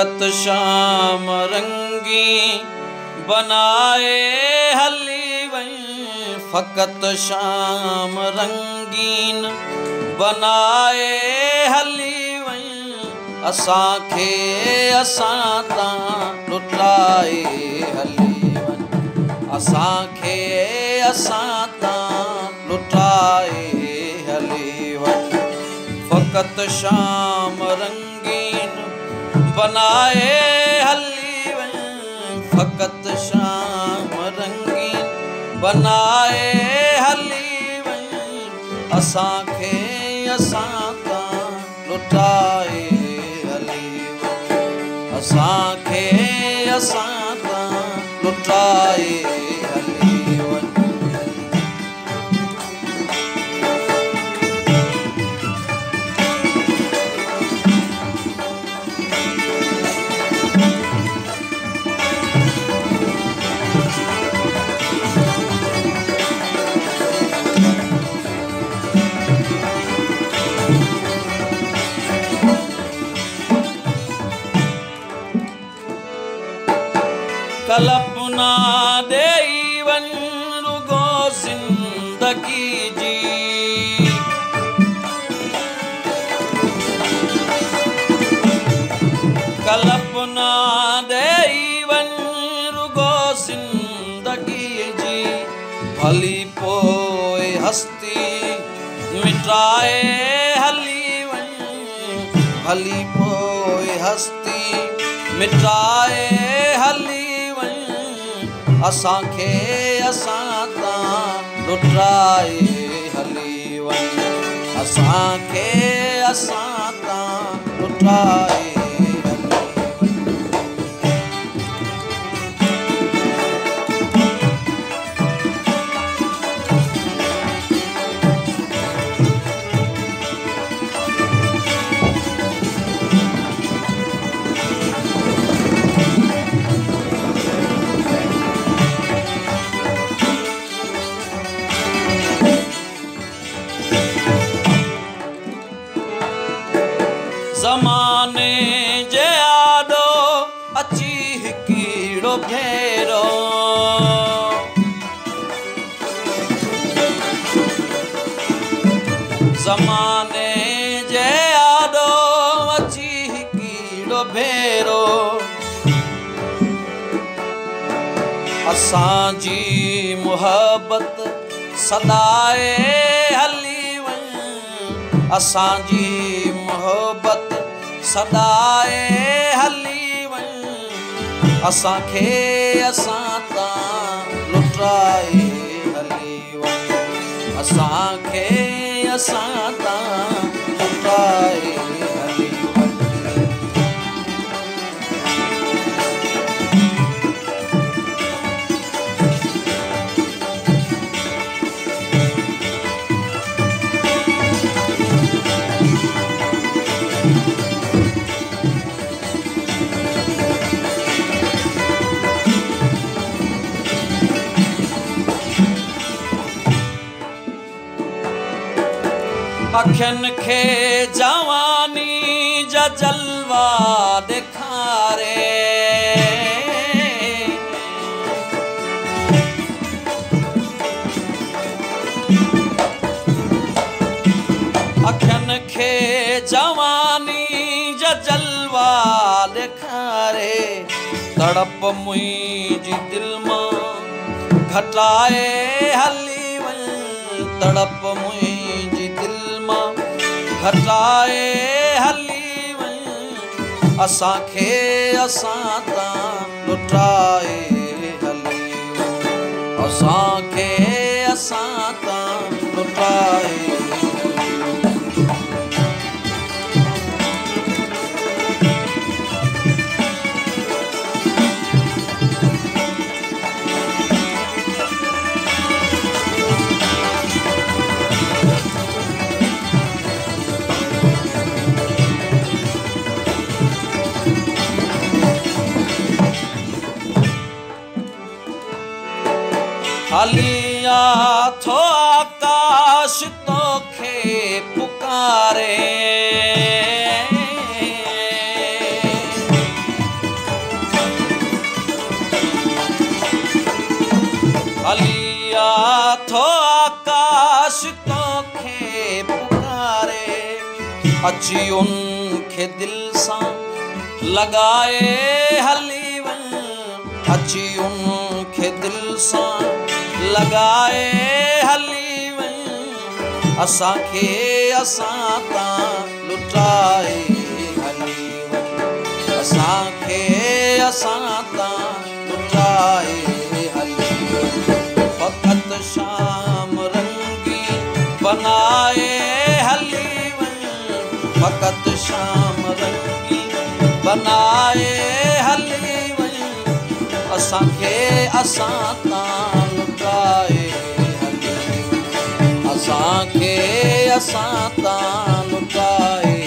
फकत शाम रंगी बनाए हली वई फकत शाम रंगीन बनाए हली वई असांखे असां तां लुटाए हली वई असांखे असां तां लुटाए हली वई फकत शाम रंगीन बनाए हली वई फकत शाम रंगीन बनाए हली वई असांखे असां तां लुटाए हली वई असांखे असां तां लुटाए हली वई कल्पना देई वन रुगो जिंदगी जी कल्पना देई वन रुगो जिंदगी जी भली पोए हस्ती मिटाए हली वई भली पोए हस्ती मिटाए हली असांखे असां तां लुटाए हली वई असांखे असां तां लुटाए ज़माने जे आॾो अची हिकिड़ो भेरो ज़माने जे आॾो अची हिकिड़ो भेरो असांजी मुहबत सदाए हली वई असांजी मुहबत सदाए हली वई असांखे असां तां लुटाए हली वई असांखे असां तां लुटाए हली अखियुनि खे जवानी जा जलवा ॾेखारे अखियुनि खे जवानी जा जलवा ॾेखारे तड़प मुंहिंजी दिलि मां घटाए हली वई तड़प मुंहिंजी दिलि घटाए हली वई असांखे असां तां लुटाए हली वई असांखे असां तां लुटाए हलिया थो आकाश तोखे पुकारे थो आकाश तोखे पुकारे अची उनखे दिल सां लॻाए हली वञ अची उनखे दिल सां लॻाए हली वञ असांखे असां तां लुटाए हली वञ असांखे असां तां लुटाए हली वञ फ़क़त शाम रंगी बनाए हली वञ फ़क़त शाम रंगी बनाए हली वञ असांखे असां तां लुटाए हली वञ असांखे असां तां लुटाए